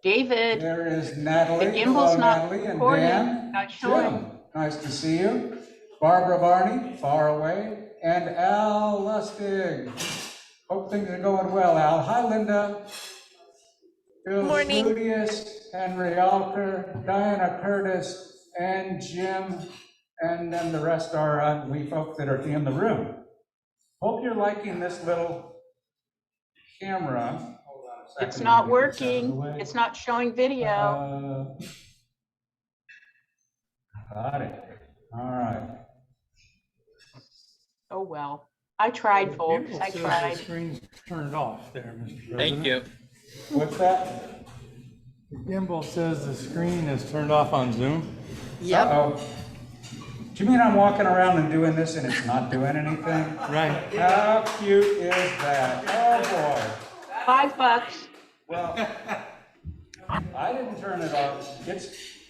David, There is Natalie. the gimbal's Hello, not Natalie, and recording, Dan. not showing. Jim, nice to see you. Barbara Varney, far away, and Al Lustig. Hope things are going well, Al. Hi, Linda. Bill Morning. Sludius, Henry Alker, Diana Curtis, and Jim, and then the rest are we folk that are in the room. Hope you're liking this little camera. Hold on a second. It's not Let me get this out of the working. way. It's not showing video. Got it. All right. Oh, well. I tried, folks. I The tried. screen's turned off there, Mr. President. Thank you. What's that? The gimbal says the screen is turned off on Zoom. Yep. Uh-oh. Do you mean I'm walking around and doing this and it's not doing anything? Right. How cute is that? Oh, boy. $5. Well, I didn't turn it off.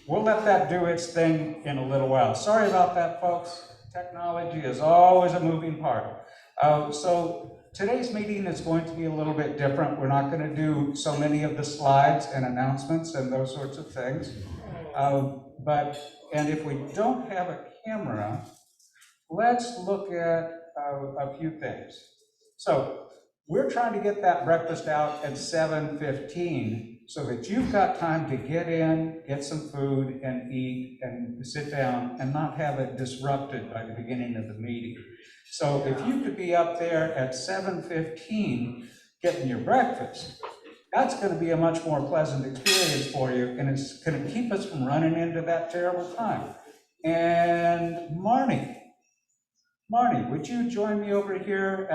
We'll let that do its thing in a little while. Sorry about that, folks. Technology is always a moving part. So today's meeting is going to be a little bit different. We're not going to do so many of the slides and announcements and those sorts of things. And if we don't have a camera, let's look at a few things. So we're trying to get that breakfast out at 7:15 so that you've got time to get in, get some food and eat and sit down and not have it disrupted by the beginning of the meeting. So if you could be up there at 7:15 getting your breakfast, that's going to be a much more pleasant experience for you, and it's going to keep us from running into that terrible time. And Marnie, would you join me over here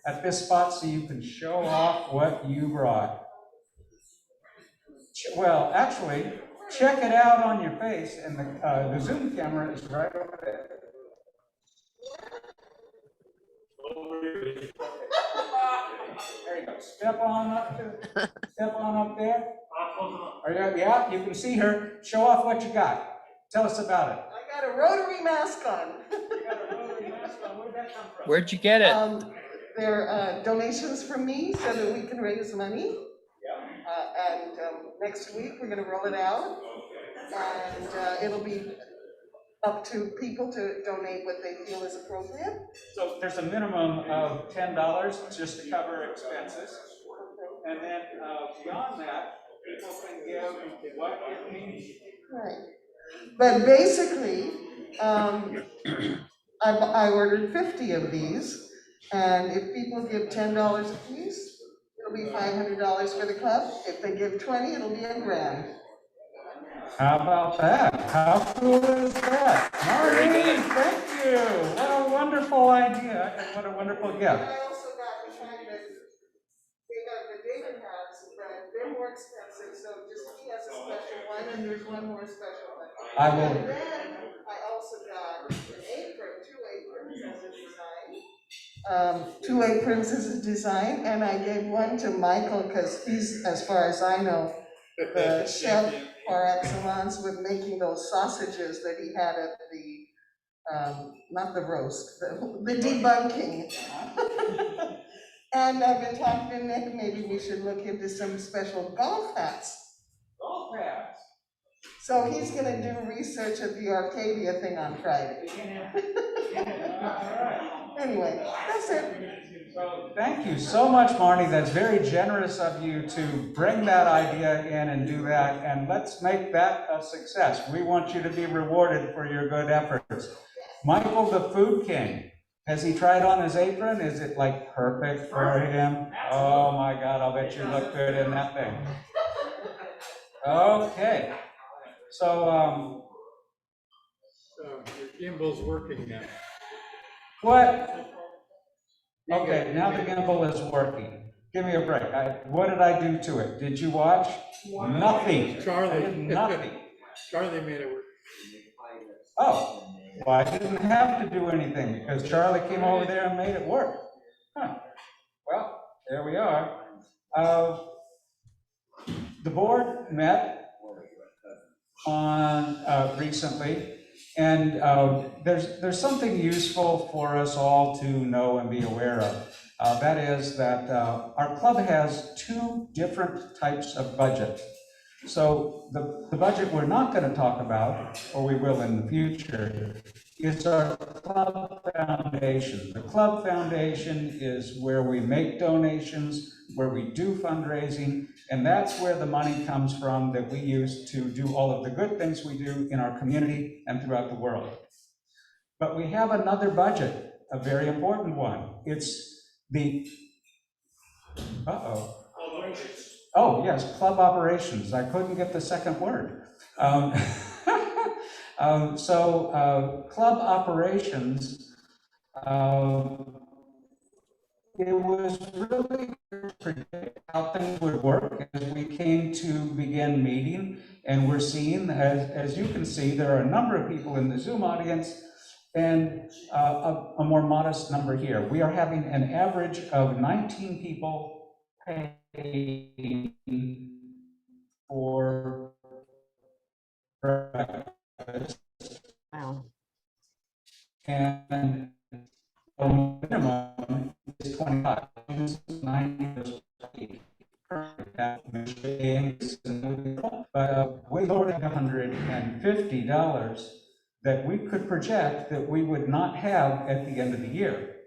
at this spot so you can show off what you brought? Well, actually, check it out on your face, and the Zoom camera is right over there. There you go. Step on up there. Yeah, you can see her. Show off what you got. Tell us about it. I got a Rotary mask on. Where'd that come from? Where'd you get it? They're donations from me so that we can raise money. And next week, we're gonna roll it out. And it'll be up to people to donate what they feel is appropriate. So there's a minimum of $10 just to cover expenses. And then beyond that, people can give what it needs. Right. But basically, I ordered 50 of these, and if people give $10 a piece, it'll be $500 for the club. If they give 20, it'll be $1,000. How about that? How cool is that? Marty, thank you. What a wonderful idea and what a wonderful gift. I also got the kind that David has, but they're more expensive, so just he has a special one, and there's one more special one. I will. And then I also got an apron, 2 aprons as a design. 2 aprons as a design, and I gave one to Michael, because he's, as far as I know, the chef par excellence with making those sausages that he had at the, not the roast, the debunking. And I've been talking to Nick, maybe we should look into some special golf hats. Golf hats. So he's gonna do research at the Arcadia thing on Friday. Anyway, that's it. So thank you so much, Marnie. That's very generous of you to bring that idea in and do that. And let's make that a success. We want you to be rewarded for your good efforts. Michael, the Food King. Has he tried on his apron? Is it like perfect for him? Oh my God, I'll bet you look good in that thing. Okay. So, So your gimbal's working now. what? Okay, now the gimbal is working. Give me a break. What did I do to it? Did you watch? Nothing. I did nothing. Charlie made it work. Oh, well, I didn't have to do anything because Charlie came over there and made it work. Huh. Well, there we are. The board met on recently, and there's something useful for us all to know and be aware of. That is that our club has two different types of budget. So the budget we're not going to talk about, or we will in the future, is our club foundation. The club foundation is where we make donations, where we do fundraising, and that's where the money comes from that we use to do all of the good things we do in our community and throughout the world. But we have another budget, a very important one. It's the, oh, yes, club operations. I couldn't get the second word. Club operations, it was really hard to predict how things would work as we came to begin meeting. And we're seeing, as you can see, there are a number of people in the Zoom audience and a more modest number here. We are having an average of 19 people paying for breakfast. Wow. And the minimum is 25. 90 but way lower than $150 that we could project that we would not have at the end of the year.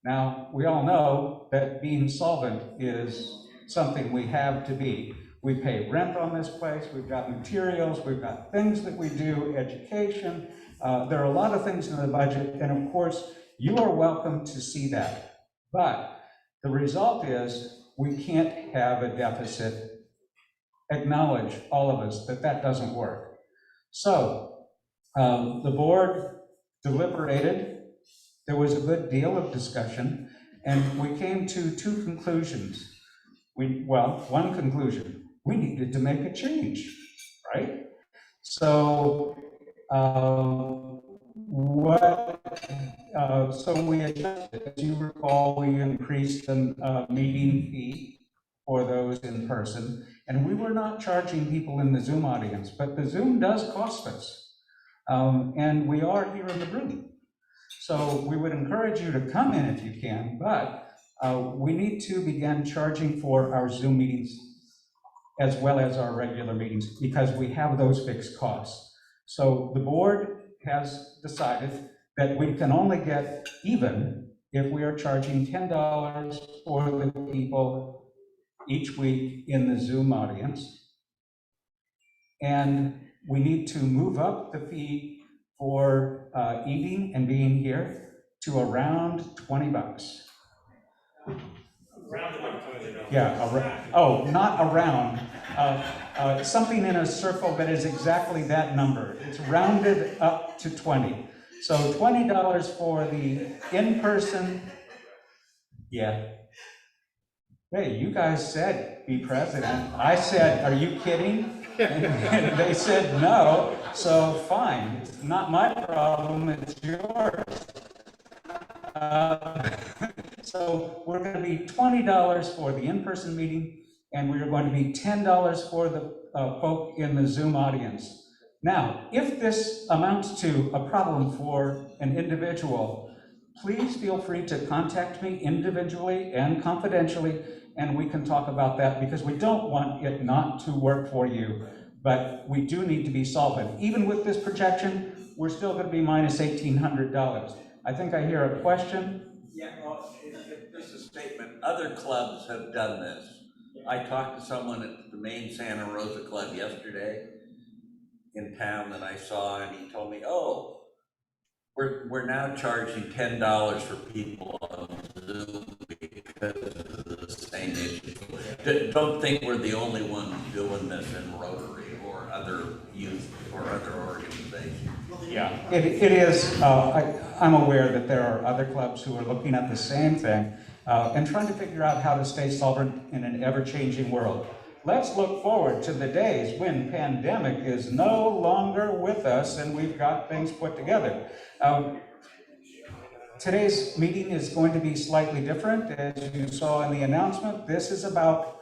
Now, we all know that being solvent is something we have to be. We pay rent on this place, we've got materials, we've got things that we do, education. There are a lot of things in the budget, and of course, you are welcome to see that. But the result is we can't have a deficit. Acknowledge, all of us, that that doesn't work. So the board deliberated. There was a good deal of discussion, and we came to two conclusions. One conclusion, we needed to make a change, right? So so we adjusted. As you recall, we increased the meeting fee for those in person, and we were not charging people in the Zoom audience, but the Zoom does cost us, and we are here in the room. So we would encourage you to come in if you can, but we need to begin charging for our Zoom meetings as well as our regular meetings because we have those fixed costs. So the board has decided that we can only get even if we are charging $10 for the people each week in the Zoom audience. And we need to move up the fee for eating and being here to around $20. Yeah, oh, not around. Something in a circle that is exactly that number. It's rounded up to 20. So $20 for the in-person, yeah. Hey, you guys said be president. I said, are you kidding? And they said no, so fine. It's not my problem, it's yours. So we're going to be $20 for the in-person meeting, and we're going to be $10 for the folk in the Zoom audience. Now, if this amounts to a problem for an individual, please feel free to contact me individually and confidentially, and we can talk about that because we don't want it not to work for you, but we do need to be solvent. Even with this projection, we're still going to be minus $1,800. I think I hear a question. Yeah, well, just a statement. Other clubs have done this. I talked to someone at the main Santa Rosa Club yesterday in town that I saw, and he told me, oh, we're now charging $10 for people on Zoom because of the same issue. Don't think we're the only ones doing this in Rotary or other youth or other organizations. Yeah, it is. I'm aware that there are other clubs who are looking at the same thing and trying to figure out how to stay solvent in an ever-changing world. Let's look forward to the days when pandemic is no longer with us and we've got things put together. Today's meeting is going to be slightly different. As you saw in the announcement, this is about,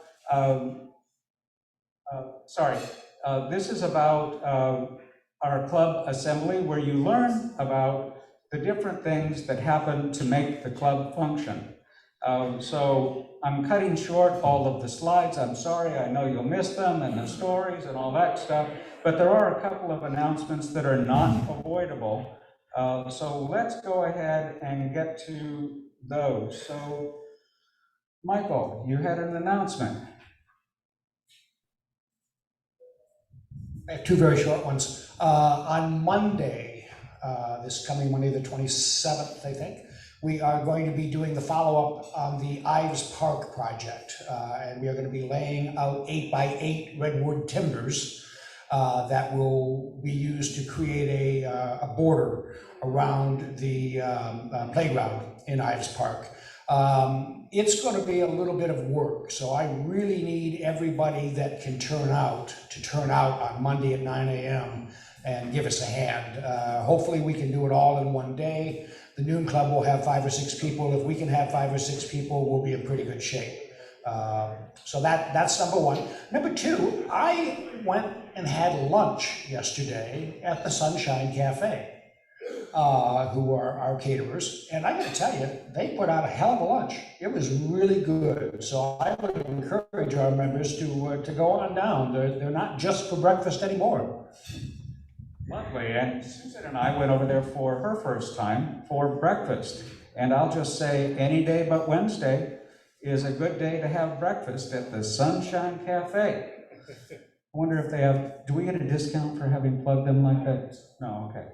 our club assembly, where you learn about the different things that happen to make the club function. So I'm cutting short all of the slides. I'm sorry, I know you'll miss them and the stories and all that stuff, but there are a couple of announcements that are not avoidable. So let's go ahead and get to those. So, Michael, you had an announcement. I have two very short ones. On Monday, this coming Monday, the 27th, I think, we are going to be doing the follow-up on the Ives Park project. And we are going to be laying out 8x8 redwood timbers that will be used to create a border around the playground in Ives Park. It's going to be a little bit of work, so I really need everybody that can turn out on Monday at 9 a.m. and give us a hand. Hopefully we can do it all in one day. The Noon Club will have 5 or 6 people. If we can have 5 or 6 people, we'll be in pretty good shape. So that's number one. Number two, I went and had lunch yesterday at the Sunshine Cafe. Who are our caterers, and I gotta tell you, they put out a hell of a lunch. It was really good, so I would encourage our members to go on down. They're not just for breakfast anymore. Lovely, and Susan and I went over there for her first time for breakfast. And I'll just say, any day but Wednesday is a good day to have breakfast at the Sunshine Cafe. I wonder if they have, do we get a discount for having plugged them like that? No, okay.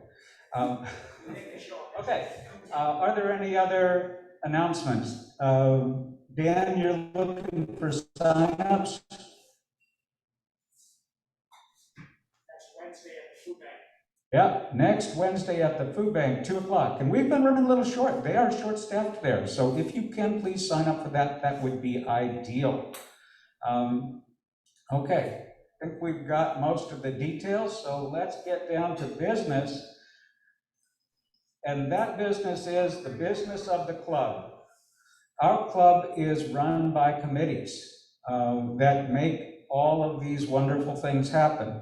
Okay, are there any other announcements? Dan, you're looking for signups? Yeah, next Wednesday at the food bank, 2 o'clock. And we've been running a little short. They are short-staffed there. So if you can, please sign up for that. That would be ideal. Okay, I think we've got most of the details. So let's get down to business. And that business is the business of the club. Our club is run by committees that make all of these wonderful things happen.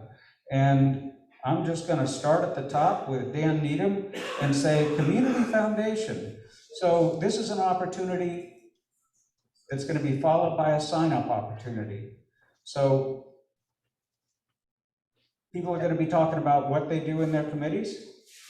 And I'm just going to start at the top with Dan Needham and say Community Foundation. So this is an opportunity that's going to be followed by a sign-up opportunity. So people are going to be talking about what they do in their committees,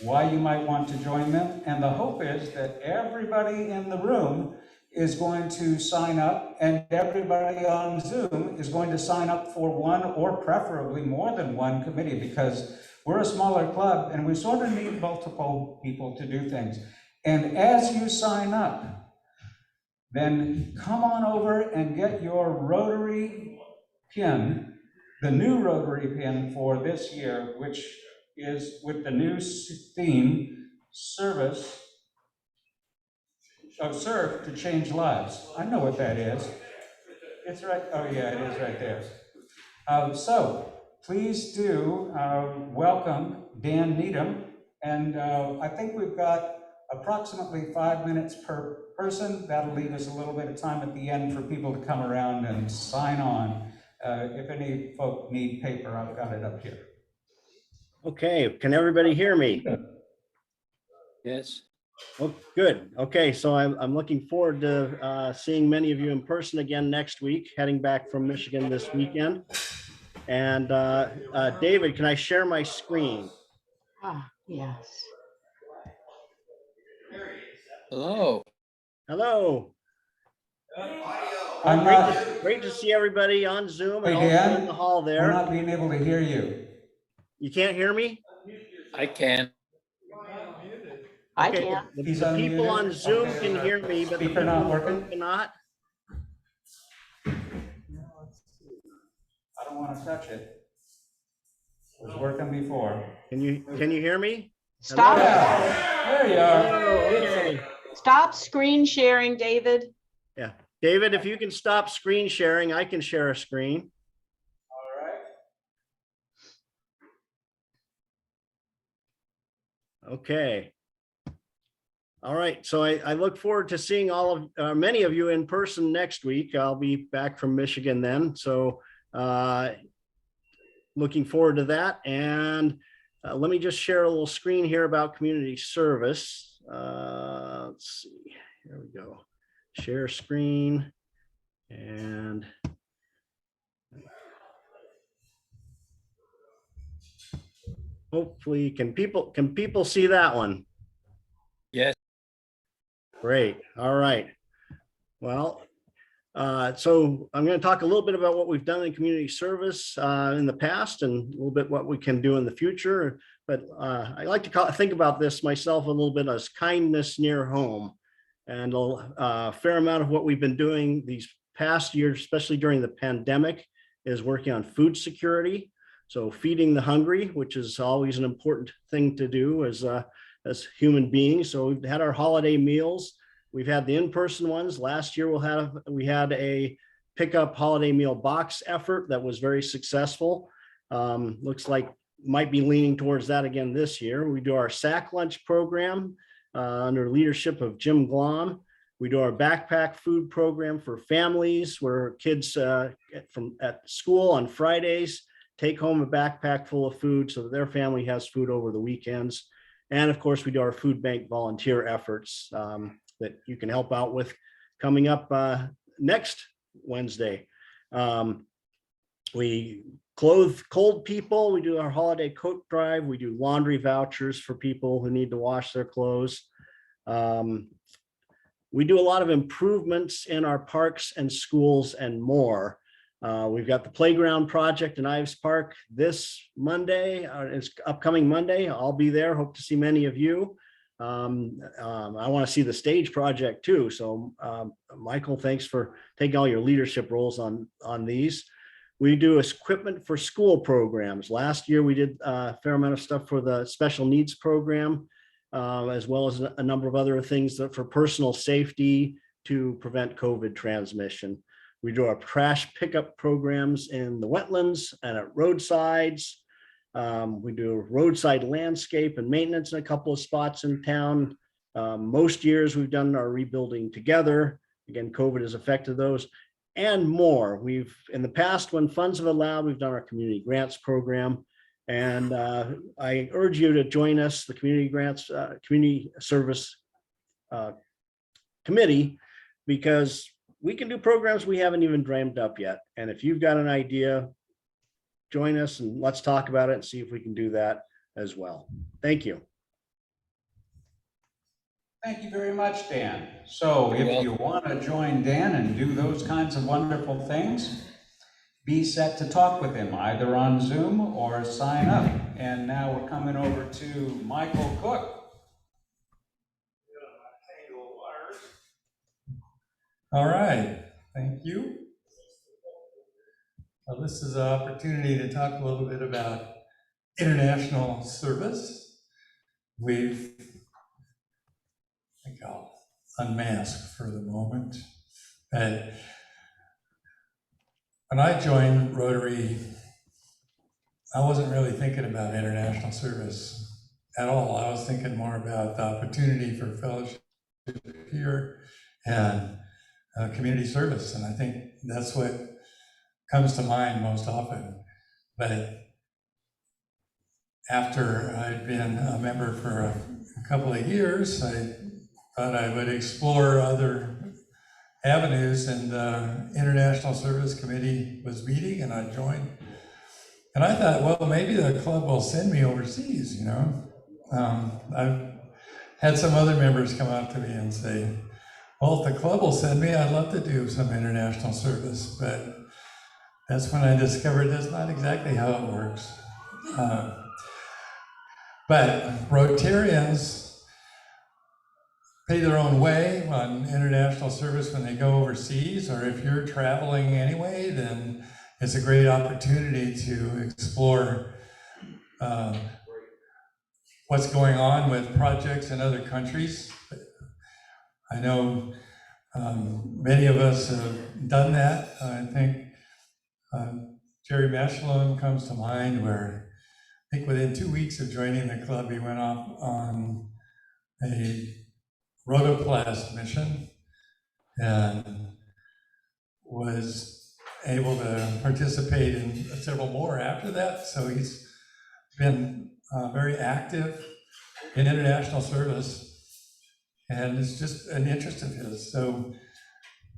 why you might want to join them, and the hope is that everybody in the room is going to sign up, and everybody on Zoom is going to sign up for one or preferably more than one committee, because we're a smaller club and we sort of need multiple people to do things. And as you sign up, then come on over and get your Rotary pin, the new Rotary pin for this year, which is with the new theme, serve to change lives. I know what that is. It's right, oh yeah, it is right there. So please do welcome Dan Needham. And I think we've got approximately 5 minutes per person. That'll leave us a little bit of time at the end for people to come around and sign on. If any folk need paper, I've got it up here. Okay, can everybody hear me? Yes. Oh, good. Okay, so I'm looking forward to seeing many of you in person again next week, heading back from Michigan this weekend. And David, can I share my screen? Ah, yes. Hello. Hello. I'm not, Great to see everybody on Zoom and Hey, Dan, also in the hall we're there. not being able to hear you. You can't hear me? I can. I Okay, can. the He's people unmuted. on Zoom Okay. can hear me, but the Speaker people not on working? Zoom cannot. I don't want to touch it. It was working before. Can you hear me? Stop, There you are. Oh, okay. stop screen sharing, David. Yeah, David, if you can stop screen sharing, I can share a screen. All right. Okay. All right, so I look forward to seeing all of many of you in person next week. I'll be back from Michigan then, so looking forward to that. And let me just share a little screen here about community service. Let's see, here we go. share screen, and hopefully, can people see that one? Yes. Great. All right. Well, so I'm going to talk a little bit about what we've done in community service in the past and a little bit what we can do in the future. But I like to think about this myself a little bit as kindness near home. And a fair amount of what we've been doing these past years, especially during the pandemic, is working on food security. So feeding the hungry, which is always an important thing to do as human beings. So we've had our holiday meals. We've had the in-person ones. Last year we had a pickup holiday meal box effort that was very successful. Looks like might be leaning towards that again this year. We do our sack lunch program under leadership of Jim Glom. We do our backpack food program for families where kids at school on Fridays take home a backpack full of food so that their family has food over the weekends. And of course, we do our food bank volunteer efforts that you can help out with coming up next Wednesday. We clothe cold people. We do our holiday coat drive. We do laundry vouchers for people who need to wash their clothes. We do a lot of improvements in our parks and schools and more. We've got the playground project in Ives Park this Monday. It's upcoming Monday. I'll be there. Hope to see many of you. I want to see the stage project too. So Michael, thanks for taking all your leadership roles on these. We do equipment for school programs. Last year we did a fair amount of stuff for the special needs program, as well as a number of other things that for personal safety to prevent COVID transmission. We do our trash pickup programs in the wetlands and at roadsides. We do roadside landscape and maintenance in a couple of spots in town. Most years we've done our rebuilding together. Again, COVID has affected those and more. We've, in the past, when funds have allowed, we've done our community grants program. And I urge you to join us, the community grants, community service committee, because we can do programs we haven't even dreamed up yet. And if you've got an idea, join us and let's talk about it and see if we can do that as well. Thank you. Thank you very much, Dan. So if you want to join Dan and do those kinds of wonderful things, be set to talk with him either on Zoom or sign up. And now we're coming over to Michael Cook. All right, thank you. Well, this is an opportunity to talk a little bit about international service. I think I'll unmask for the moment. But when I joined Rotary, I wasn't really thinking about international service at all. I was thinking more about the opportunity for fellowship here and community service. And I think that's what comes to mind most often. But after I'd been a member for a couple of years, I thought I would explore other avenues, and the International Service Committee was meeting and I joined. And I thought, well, maybe the club will send me overseas, you know. I've had some other members come up to me and say, well, if the club will send me, I'd love to do some international service. But that's when I discovered that's not exactly how it works. But Rotarians pay their own way on international service when they go overseas, or if you're traveling anyway, then it's a great opportunity to explore what's going on with projects in other countries. I know many of us have done that. I think Jerry Meshlem comes to mind, where I think within 2 weeks of joining the club, he went off on a rotoplast mission and was able to participate in several more after that. So he's been very active in international service, and it's just an interest of his. So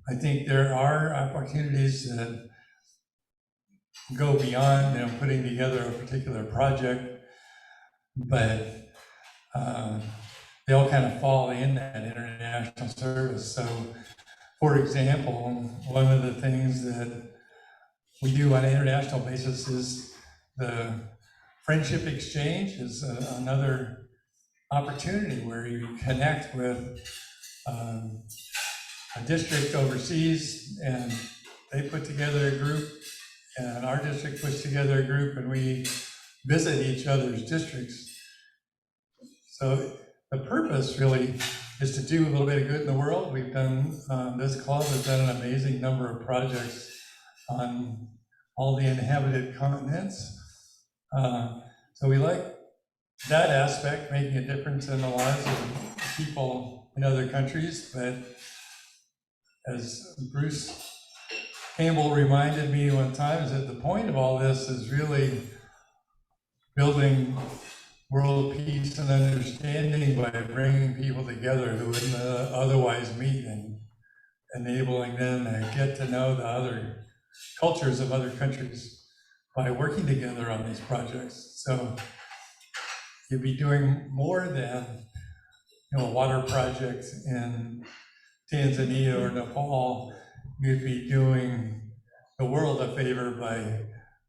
I think there are opportunities that go beyond, putting together a particular project, but they all kind of fall in that international service. So, for example, one of the things that we do on an international basis is the friendship exchange is another opportunity where you connect with a district overseas, and they put together a group, and our district puts together a group, and we visit each other's districts. So the purpose really is to do a little bit of good in the world. We've done, this club has done an amazing number of projects on all the inhabited continents. So we like that aspect, making a difference in the lives of people in other countries. But as Bruce Campbell reminded me one time, is that the point of all this is really building world peace and understanding by bringing people together who wouldn't otherwise meet, and enabling them to get to know the other cultures of other countries by working together on these projects. So you'd be doing more than a water project in Tanzania or Nepal. You'd be doing the world a favor by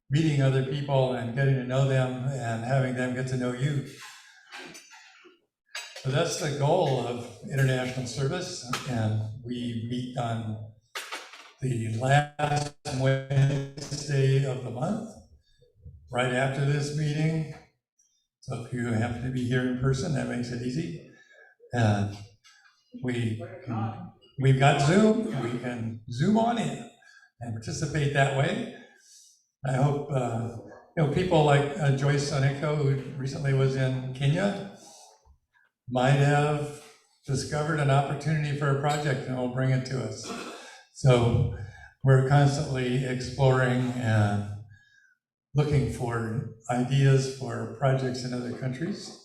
meeting other people and getting to know them and having them get to know you. So that's the goal of international service, and we meet on the last Wednesday of the month, right after this meeting. So if you happen to be here in person, that makes it easy. And we've got Zoom, we can Zoom on in and participate that way. I hope, people like Joyce Oneko, who recently was in Kenya, might have discovered an opportunity for a project and will bring it to us. So we're constantly exploring and looking for ideas for projects in other countries,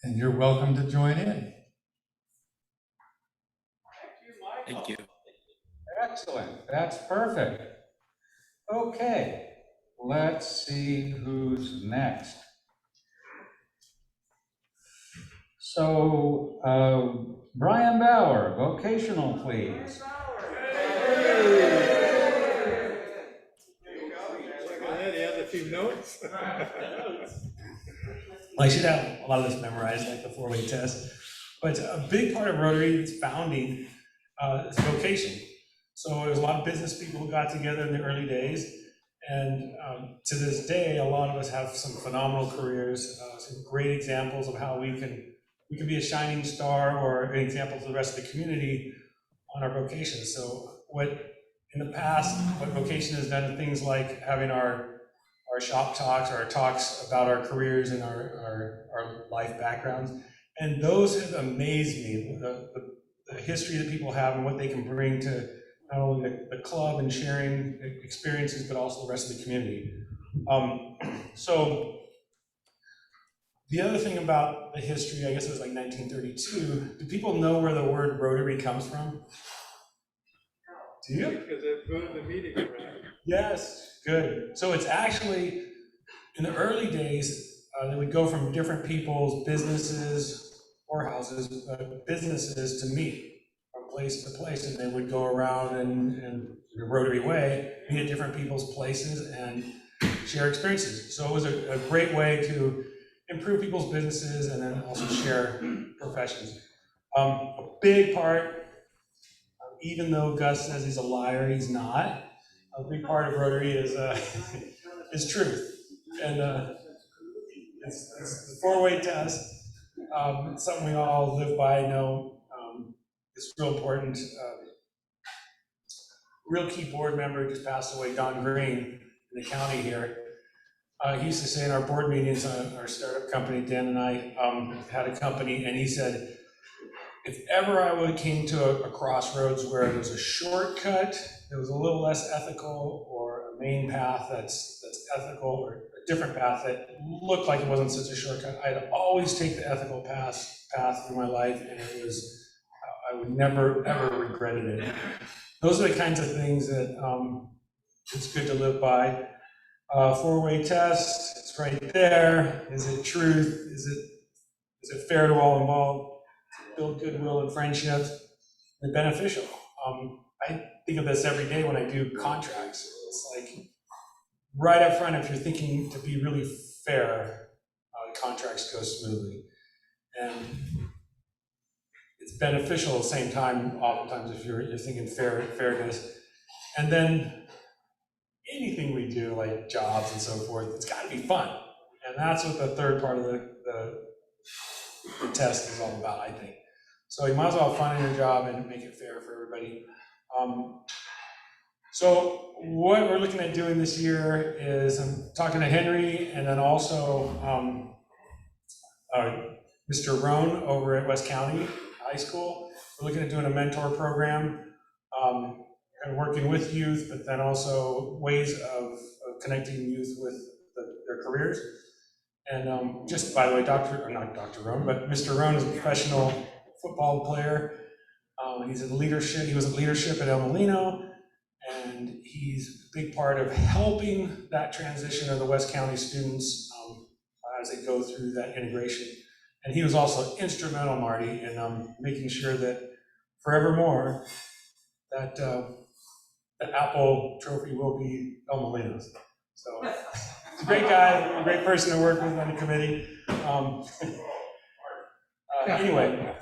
and you're welcome to join in. Thank you. Excellent, that's perfect. Okay, let's see who's next. So, Brian Bauer, vocational, please. Well, I should have a lot of this memorized, like the four-way test. But a big part of Rotary's founding is vocation. So there's a lot of business people who got together in the early days. And to this day, a lot of us have some phenomenal careers, some great examples of how we can be a shining star or an example to the rest of the community on our vocation. So in the past, what vocation has done, things like having our shop talks or our talks about our careers and our life backgrounds. And those have amazed me, the history that people have and what they can bring to not only the club and sharing experiences, but also the rest of the community. So the other thing about the history, I guess it was like 1932, do people know where the word Rotary comes from? Do you? Because they voted the meeting around. Yes, good. So it's actually, in the early days, they would go from different people's businesses or houses, businesses to meet from place to place, and they would go around and in a Rotary way, meet at different people's places and share experiences. So it was a great way to improve people's businesses and then also share professions. A big part, even though Gus says he's a liar, he's not. A big part of Rotary is truth, and it's the four-way test. It's something we all live by. Know it's real important. Real key board member just passed away, Don Green, in the county here. He used to say in our board meetings, our startup company, Dan and I had a company, and he said, if ever I came to a crossroads where there was a shortcut that was a little less ethical, or a main path that's ethical, or a different path that looked like it wasn't such a shortcut, I'd always take the ethical path through my life, and I I would never, ever regretted it. Those are the kinds of things that it's good to live by. Four-way test, it's right there. Is it truth? Is it fair to all involved? Build goodwill and friendships and beneficial. I think of this every day when I do contracts. It's like right up front, if you're thinking to be really fair, contracts go smoothly. And it's beneficial at the same time, oftentimes, if you're thinking fairness. And then anything we do, like jobs and so forth, it's got to be fun. And that's what the third part of the test is all about, I think. So you might as well have fun in your job and make it fair for everybody. So what we're looking at doing this year is I'm talking to Henry, and then also Mr. Rohn over at West County High School. We're looking at doing a mentor program and working with youth, but then also ways of connecting youth with their careers. And just by the way, not Dr. Rohn, but Mr. Rohn is a professional football player. He was in leadership at El Molino, and he's a big part of helping that transition of the West County students as they go through that integration. And he was also instrumental, Marty, in making sure that forevermore that the Apple Trophy will be El Molino's. So he's a great guy, a great person to work with on the committee. Anyway.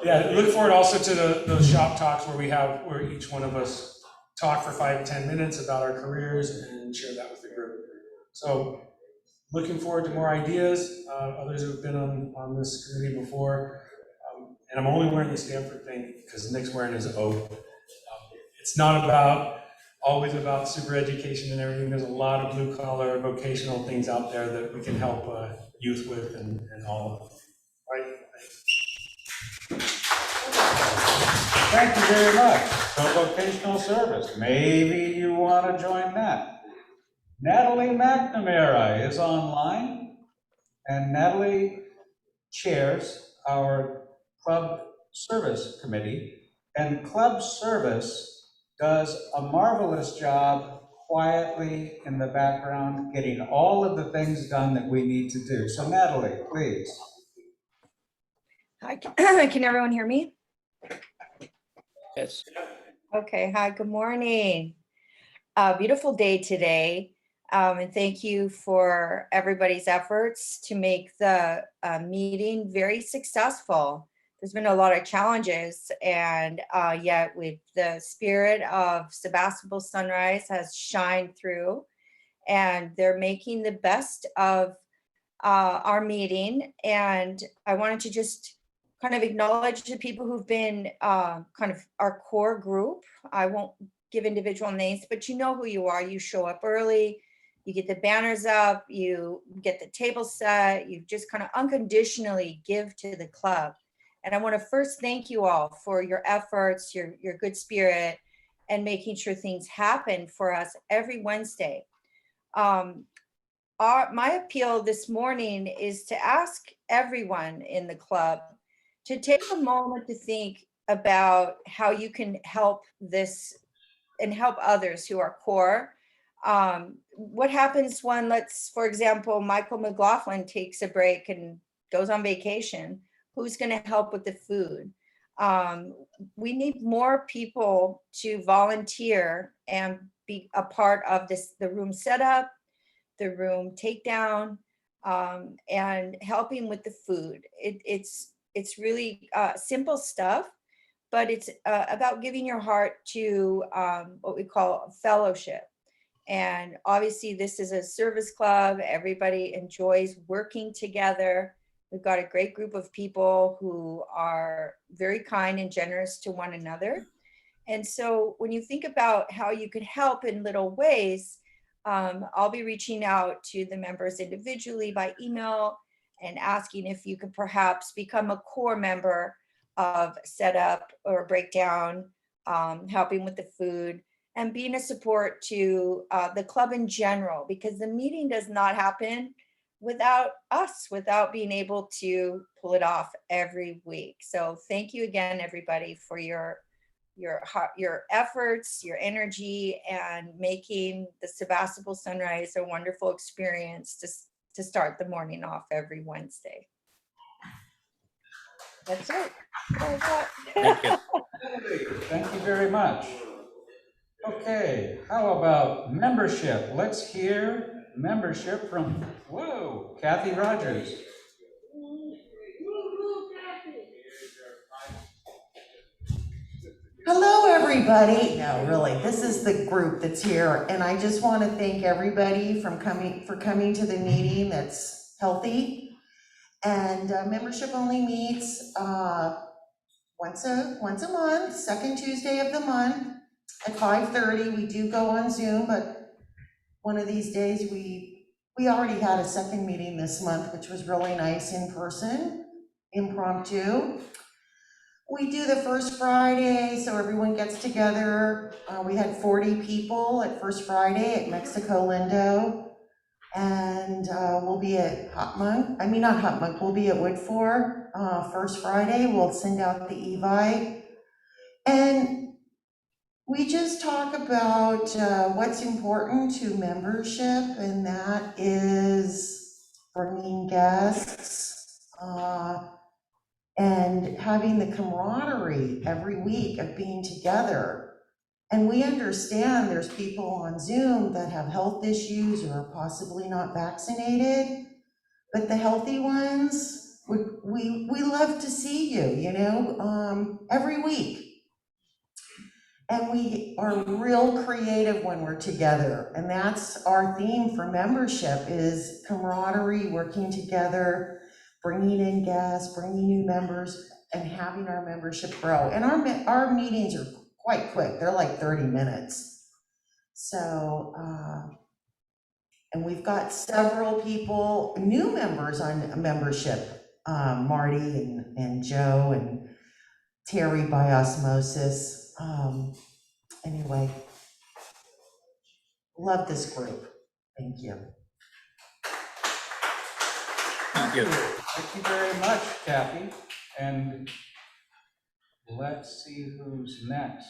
Yeah, look forward also to those shop talks where each one of us talk for 5 to 10 minutes about our careers and share that with the group. So looking forward to more ideas, others who have been on this committee before. And I'm only wearing the Stanford thing because Nick's wearing his O. It's not always about super education and everything. There's a lot of blue collar vocational things out there that we can help youth with and all. Right? Thank you very much. So vocational service, maybe you want to join that. Natalie McNamara is online, and Natalie chairs our club service committee, and club service does a marvelous job quietly in the background, getting all of the things done that we need to do. So Natalie, please. Hi, can everyone hear me? Yes. Okay, hi, good morning. Beautiful day today. And thank you for everybody's efforts to make the meeting very successful. There's been a lot of challenges, and yet with the spirit of Sebastopol Sunrise has shined through, and they're making the best of our meeting. And I wanted to just kind of acknowledge the people who've been kind of our core group. I won't give individual names, but you know who you are. You show up early, you get the banners up, you get the table set, you just kind of unconditionally give to the club. And I want to first thank you all for your efforts, your good spirit, and making sure things happen for us every Wednesday. My appeal this morning is to ask everyone in the club to take a moment to think about how you can help this and help others who are core. What happens when, for example, Michael McLaughlin takes a break and goes on vacation? Who's going to help with the food? We need more people to volunteer and be a part of the room setup, the room takedown, and helping with the food. It's really simple stuff, but it's about giving your heart to what we call fellowship. And obviously this is a service club. Everybody enjoys working together. We've got a great group of people who are very kind and generous to one another. And so when you think about how you could help in little ways, I'll be reaching out to the members individually by email and asking if you could perhaps become a core member of setup or breakdown, helping with the food, and being a support to the club in general, because the meeting does not happen without us, without being able to pull it off every week. So thank you again, everybody, for your efforts, your energy, and making the Sebastopol Sunrise a wonderful experience to start the morning off every Wednesday. That's it. Thank you. Thank you very much. Okay, how about membership? Let's hear membership from, whoa, Kathy Rogers. Hello, everybody. No, really, this is the group that's here, and I just want to thank everybody for coming to the meeting that's healthy. And membership only meets once a month, second Tuesday of the month at 5:30. We do go on Zoom, but one of these days we already had a second meeting this month, which was really nice, in person, impromptu. We do the first Friday, so everyone gets together. We had 40 people at First Friday at Mexico Lindo. And we'll be at not Hot Monk, we'll be at Woodford First Friday. We'll send out the Evite. And we just talk about what's important to membership, and that is bringing guests, and having the camaraderie every week of being together. And we understand there's people on Zoom that have health issues or are possibly not vaccinated, but the healthy ones, we love to see you, every week. And we are real creative when we're together. And that's our theme for membership, is camaraderie, working together, bringing in guests, bringing new members, and having our membership grow. And our meetings are quite quick. They're like 30 minutes. So, and we've got several people, new members on membership, Marty and Joe and Terry by osmosis. Anyway, love this group. Thank you. Thank you. Thank you very much, Kathy. And let's see who's next.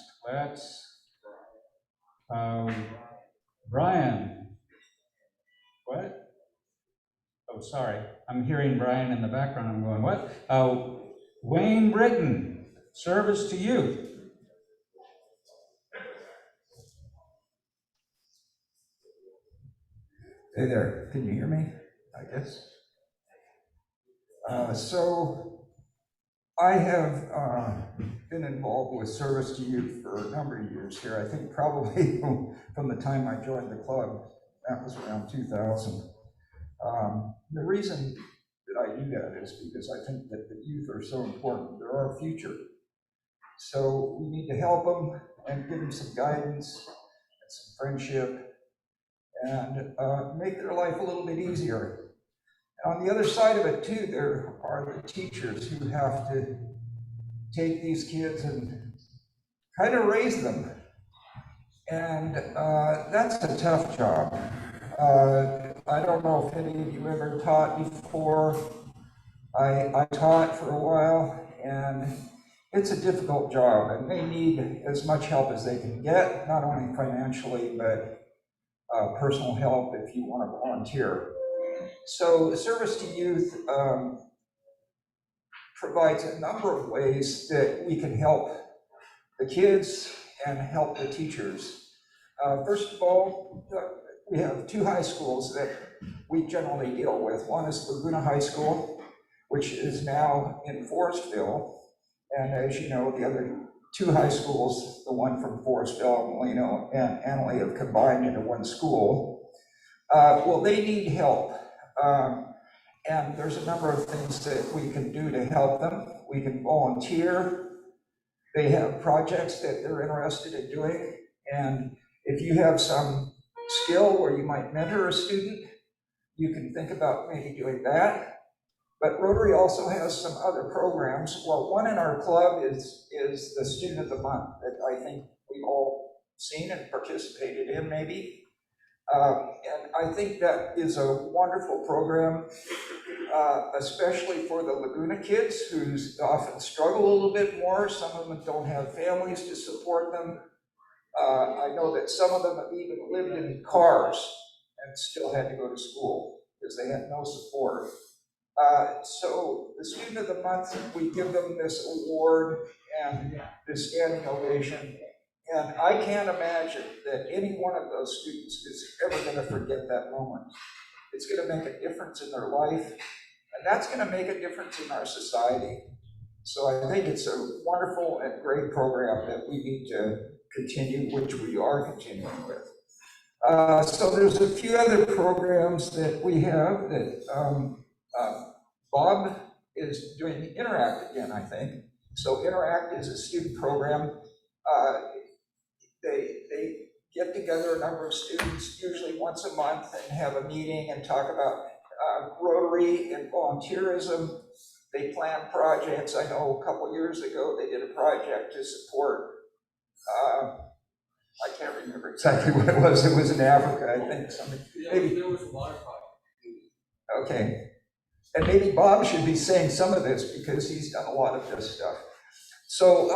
Brian. What? Oh, sorry. I'm hearing Brian in the background. I'm going, what? Wayne Britton, service to you. Hey there, can you hear me? I guess. So I have been involved with Service to Youth for a number of years here. I think probably from the time I joined the club, that was around 2000. The reason that I do that is because I think that the youth are so important. They're our future. So we need to help them and give them some guidance and some friendship and make their life a little bit easier. And on the other side of it too, there are the teachers who have to take these kids and kind of raise them. And that's a tough job. I don't know if any of you ever taught before. I taught for a while, and it's a difficult job, and they need as much help as they can get, not only financially, but personal help if you want to volunteer. So Service to Youth provides a number of ways that we can help the kids and help the teachers. First of all, we have two high schools that we generally deal with. One is Laguna High School, which is now in Forestville. And as you know, the other two high schools, the one from Forestville, Molino, and Annalee, have combined into one school. Well, they need help. And there's a number of things that we can do to help them. We can volunteer. They have projects that they're interested in doing. And if you have some skill where you might mentor a student, you can think about maybe doing that. But Rotary also has some other programs. Well, one in our club is the Student of the Month that I think we've all seen and participated in maybe. And I think that is a wonderful program, especially for the Laguna kids who often struggle a little bit more. Some of them don't have families to support them. I know that some of them have even lived in cars and still had to go to school because they had no support. So the Student of the Month, we give them this award and this standing ovation. And I can't imagine that any one of those students is ever going to forget that moment. It's going to make a difference in their life, and that's going to make a difference in our society. So I think it's a wonderful and great program that we need to continue, which we are continuing with. So there's a few other programs that we have that Bob is doing Interact again, I think. So Interact is a student program. They get together a number of students, usually once a month, and have a meeting and talk about Rotary and volunteerism. They plan projects. I know a couple years ago they did a project to support, I can't remember exactly what it was. It was in Africa, I think. Maybe there was a water project. Okay. And maybe Bob should be saying some of this because he's done a lot of this stuff. So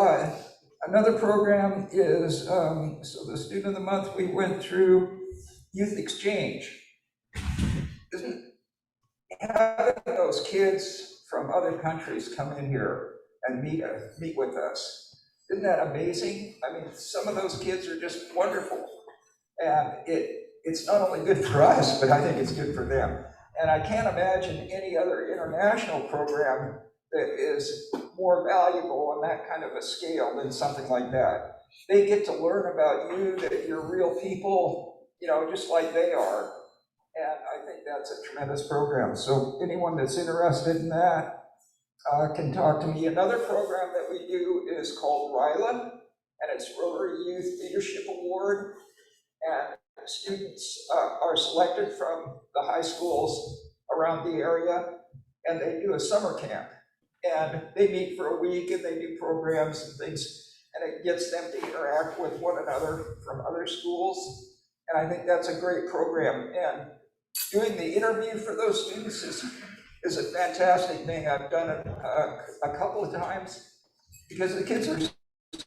another program is, so the Student of the Month, we went through Youth Exchange. Having those kids from other countries come in here and meet with us, isn't that amazing? I mean, some of those kids are just wonderful. And it's not only good for us, but I think it's good for them. And I can't imagine any other international program that is more valuable on that kind of a scale than something like that. They get to learn about you, that you're real people, you know, just like they are. And I think that's a tremendous program. So anyone that's interested in that can talk to me. Another program that we do is called RILA, and it's Rotary Youth Leadership Award. And students are selected from the high schools around the area, and they do a summer camp. And they meet for a week, and they do programs and things, and it gets them to interact with one another from other schools. And I think that's a great program. And doing the interview for those students is a fantastic thing. I've done it a couple of times because the kids are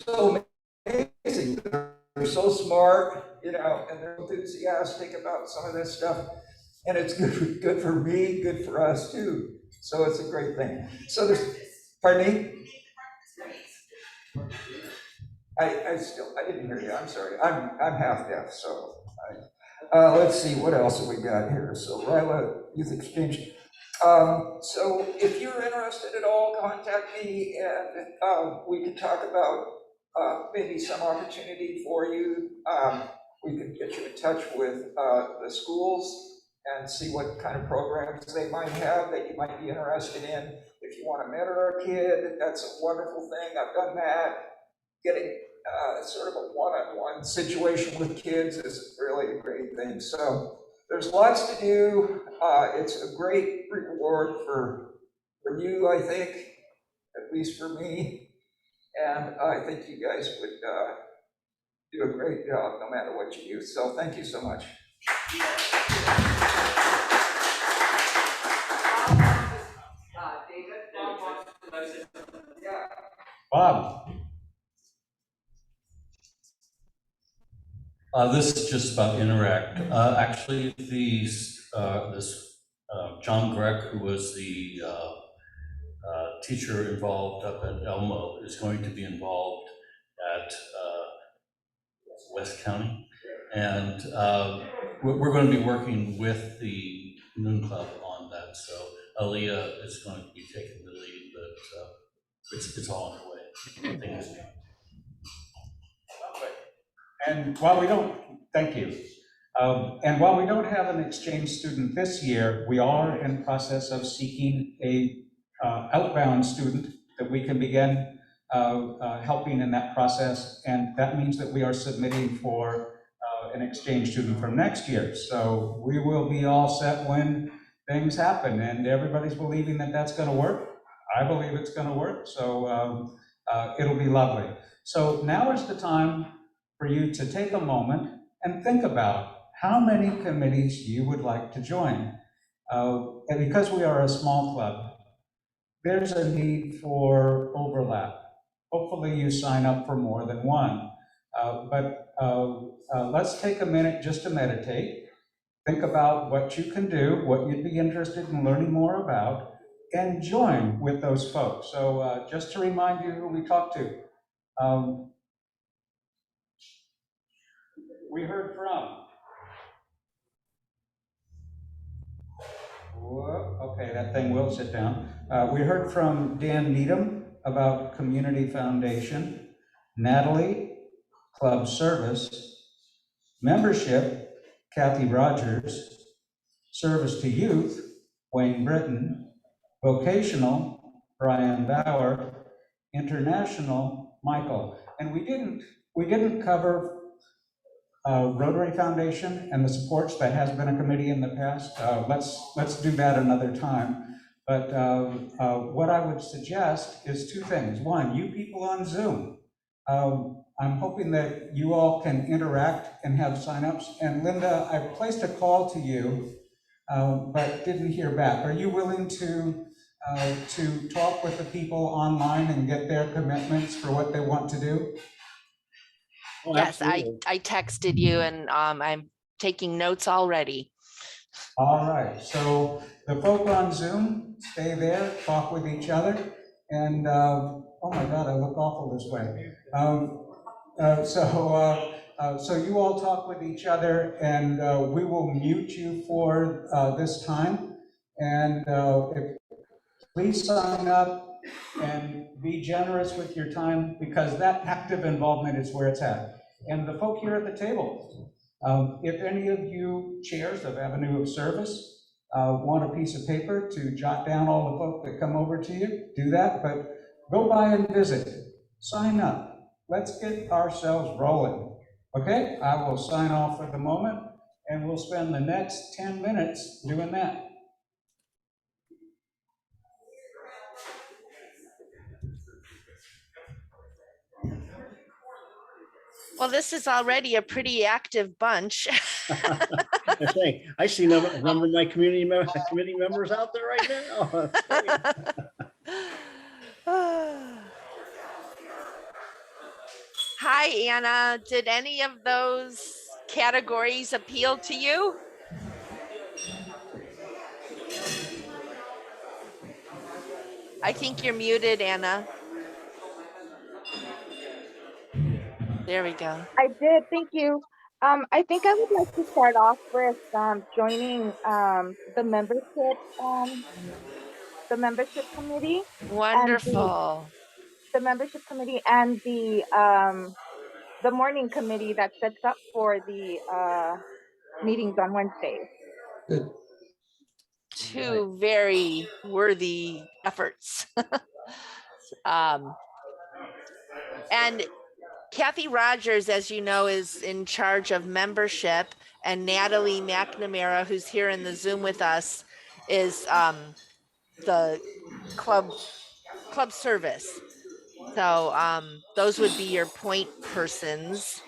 so amazing. They're so smart, you know, and they're enthusiastic about some of this stuff. And it's good for me, good for us too. So it's a great thing. So there's, pardon me? I didn't hear you, I'm sorry. I'm half deaf, so let's see, what else have we got here? So RILA Youth Exchange. So if you're interested at all, contact me and we can talk about maybe some opportunity for you. We can get you in touch with the schools and see what kind of programs they might have that you might be interested in. If you want to mentor a kid, that's a wonderful thing. I've done that. Getting sort of a one-on-one situation with kids is really a great thing. So there's lots to do. It's a great reward for you, I think, at least for me. And I think you guys would do a great job no matter what you do. So thank you so much. Bob. This is just about Interact. Actually, John Grech, who was the teacher involved up at Elmo, is going to be involved at West County. And we're going to be working with the Noon Club on that. So Aaliyah is going to be taking the lead, but it's all underway. Thank you. And while we don't, thank you. And while we don't have an exchange student this year, we are in the process of seeking a outbound student that we can begin helping in that process. And that means that we are submitting for an exchange student for next year. So we will be all set when things happen, and everybody's believing that that's going to work. I believe it's going to work, so it'll be lovely. So now is the time for you to take a moment and think about how many committees you would like to join. And because we are a small club, there's a need for overlap. Hopefully you sign up for more than one. But let's take a minute just to meditate. Think about what you can do, what you'd be interested in learning more about, and join with those folks. So just to remind you who we talked to, we heard from, whoa, okay, that thing will sit down. We heard from Dan Needham about Community Foundation, Natalie, Club Service, Membership, Kathy Rogers, Service to Youth, Wayne Britton, Vocational, Brian Bauer, International, Michael. And we didn't cover Rotary Foundation and the supports. That has been a committee in the past. Let's do that another time. But what I would suggest is two things. One, you people on Zoom, I'm hoping that you all can interact and have signups. And Linda, I placed a call to you, but didn't hear back. Are you willing to talk with the people online and get their commitments for what they want to do? Oh, Yes, absolutely. I texted you and I'm taking notes already. All right, so the folk on Zoom, stay there, talk with each other, and oh my God, I look awful this way. So you all talk with each other, and we will mute you for this time. And please sign up and be generous with your time, because that active involvement is where it's at. And the folk here at the table, if any of you chairs of Avenue of Service want a piece of paper to jot down all the folk that come over to you, do that, but go by and visit, sign up. Let's get ourselves rolling. Okay, I will sign off for the moment, and we'll spend the next 10 minutes doing that. Well, this is already a pretty active bunch. I think I see a number of my committee members out there right now. Oh, Hi, Anna. Did any of those categories appeal to you? I think you're muted, Anna. There we go. I did, thank you. I think I would like to start off with joining the membership committee. Wonderful. The membership committee and the morning committee that sets up for the meetings on Wednesdays. Good. Two very worthy efforts. And Kathy Rogers, as you know, is in charge of membership, and Natalie McNamara, who's here in the Zoom with us, is the club service. So those would be your point persons.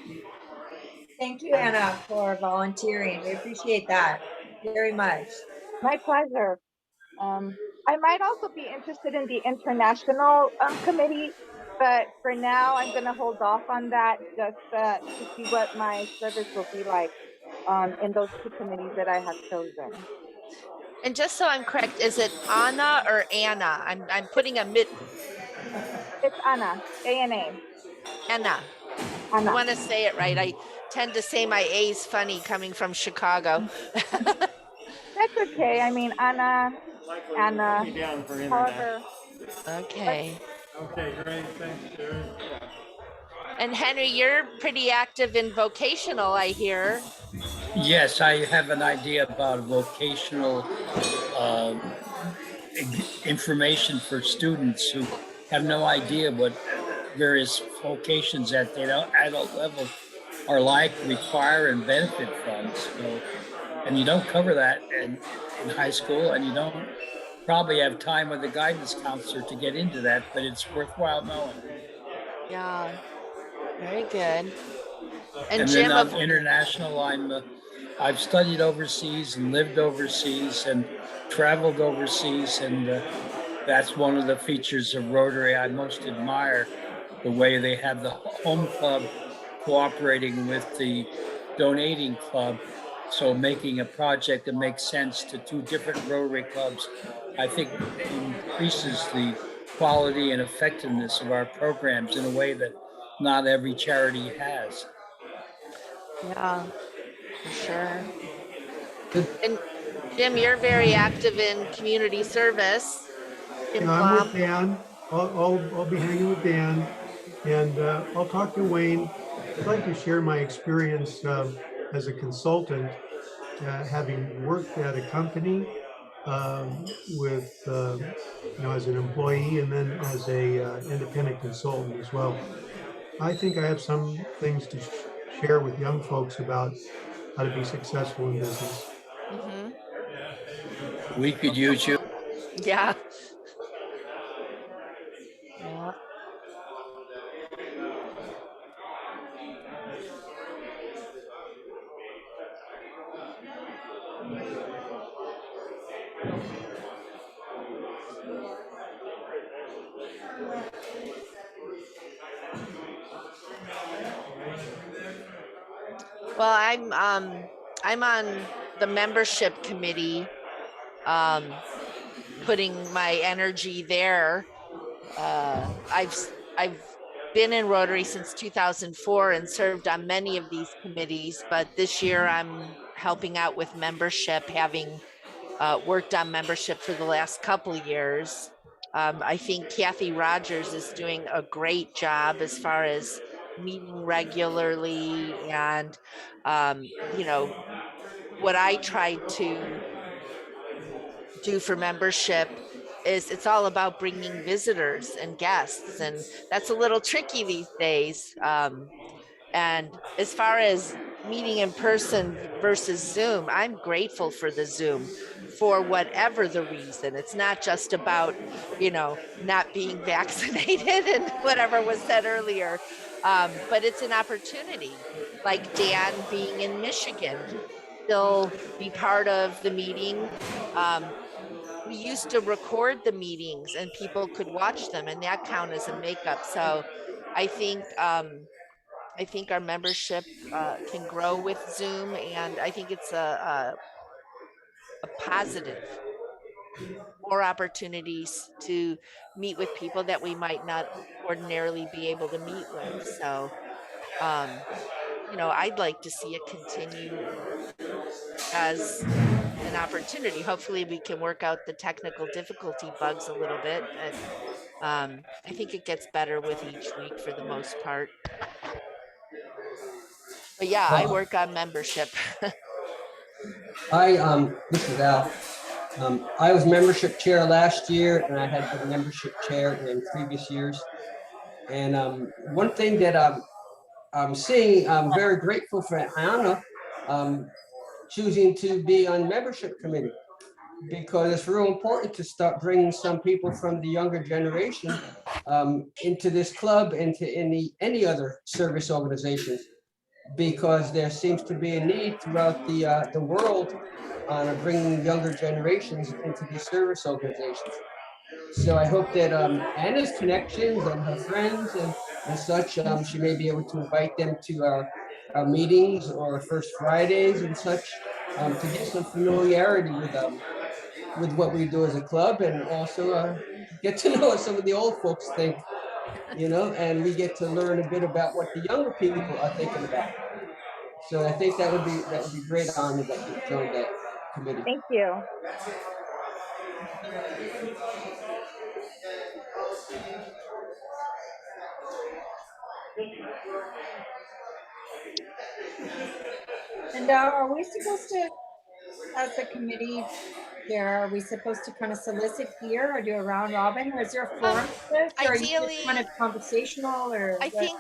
Thank you, Anna, for volunteering. We appreciate that very much. My pleasure. I might also be interested in the international committee, but for now I'm going to hold off on that just to see what my service will be like in those two committees that I have chosen. And just so I'm correct, is it Anna or Anna? I'm putting a mid. It's Anna, A-N-A. Anna. Anna. I want to say it right. I tend to say my A's funny coming from Chicago. That's okay. I mean, Anna, however. Okay. Okay, great, thanks, Sharon. And Henry, you're pretty active in vocational, I hear. Yes, I have an idea about vocational information for students who have no idea what various vocations at the adult level are like, require, and benefit from. So, and you don't cover that in high school, and you don't probably have time with a guidance counselor to get into that, but it's worthwhile knowing. Yeah, very good. And And Jim, then on international, I'm I've studied overseas and lived overseas and traveled overseas, and that's one of the features of Rotary I most admire, the way they have the home club cooperating with the donating club. So making a project that makes sense to two different Rotary clubs, I think increases the quality and effectiveness of our programs in a way that not every charity has. Yeah, for sure. And Jim, you're very active in community service. Jim Yeah, I'm with Blom. Dan. I'll be hanging with Dan, and I'll talk to Wayne. I'd like to share my experience as a consultant, having worked at a company with, as an employee and then as a independent consultant as well. I think I have some things to share with young folks about how to be successful in business. We could use you. Yeah. Yeah. Well, I'm on the membership committee, putting my energy there. I've been in Rotary since 2004 and served on many of these committees, but this year I'm helping out with membership, having worked on membership for the last couple of years. I think Kathy Rogers is doing a great job as far as meeting regularly, and what I tried to do for membership is it's all about bringing visitors and guests, and that's a little tricky these days. And as far as meeting in person versus Zoom, I'm grateful for the Zoom for whatever the reason. It's not just about, not being vaccinated and whatever was said earlier, but it's an opportunity, like Dan being in Michigan, still be part of the meeting. We used to record the meetings and people could watch them, and that count as a makeup. So I think our membership can grow with Zoom, and I think it's a positive. More opportunities to meet with people that we might not ordinarily be able to meet with. So, I'd like to see it continue as an opportunity. Hopefully we can work out the technical difficulty bugs a little bit, but I think it gets better with each week for the most part. But yeah, I work on membership. This is Al. I was membership chair last year, and I had been membership chair in previous years. And one thing that I'm seeing, I'm very grateful for Anna choosing to be on membership committee, because it's real important to start bringing some people from the younger generation into this club, into any other service organizations, because there seems to be a need throughout the world on bringing younger generations into these service organizations. So I hope that Anna's connections and her friends and such, she may be able to invite them to our meetings or First Fridays and such, to get some familiarity with what we do as a club, and also get to know what some of the old folks think, and we get to learn a bit about what the younger people are thinking about. So I think that would be great honor that you joined that committee. Thank you. And are we supposed to, as a committee chair, are we supposed to kind of solicit here or do a round robin, or is there a forum for this? Or are you Ideally, just kind of conversational, or? I think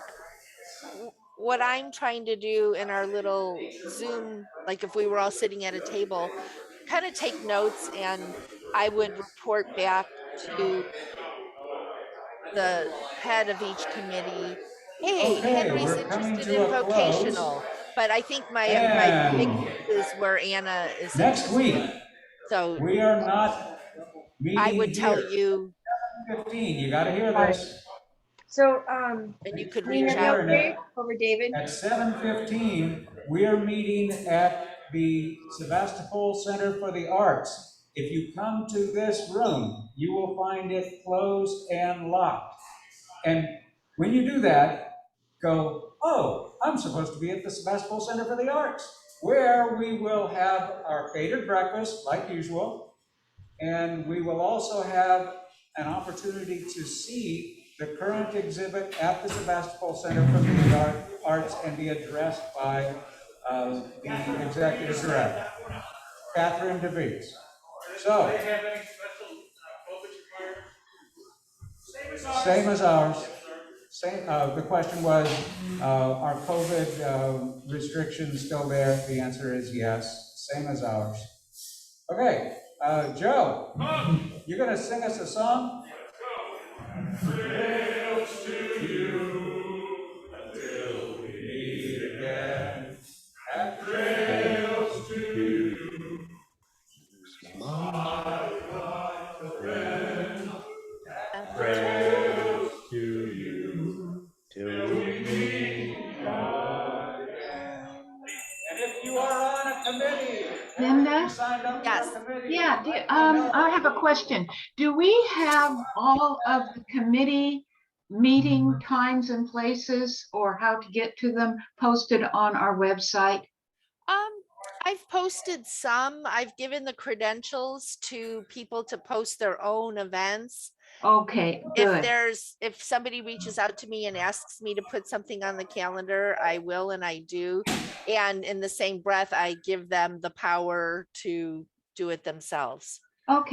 what I'm trying to do in our little Zoom, like if we were all sitting at a table, kind of take notes, and I would report back to the head of each committee. Hey, Okay, Henry's we're coming interested to in a vocational, but I think my big And is where Anna is. next week, So we are not meeting I would tell here. you, 15, you gotta hear this. So, and you could can you reach hear me out. okay over David? At 7:15, we are meeting at the Sebastopol Center for the Arts. If you come to this room, you will find it closed and locked. And when you do that, go, oh, I'm supposed to be at the Sebastopol Center for the Arts, where we will have our catered breakfast, like usual, and we will also have an opportunity to see the current exhibit at the Sebastopol Center for the Arts and be addressed by the executive director, Catherine DeVries. So, same as ours. Same, the question was, are COVID restrictions still there? The answer is yes, same as ours. Okay, Joe, you're gonna sing us a song? Trails to you until we meet again. And trails to you, smile like a friend. And trails to you till we meet again. And if you are on a committee, Linda? you signed up Yes. for a committee. Yeah, I have a question. Do we have all of the committee meeting times and places, or how to get to them, posted on our website? I've posted some. I've given the credentials to people to post their own events. Okay, good. If somebody reaches out to me and asks me to put something on the calendar, I will and I do. And in the same breath, I give them the power to do it themselves.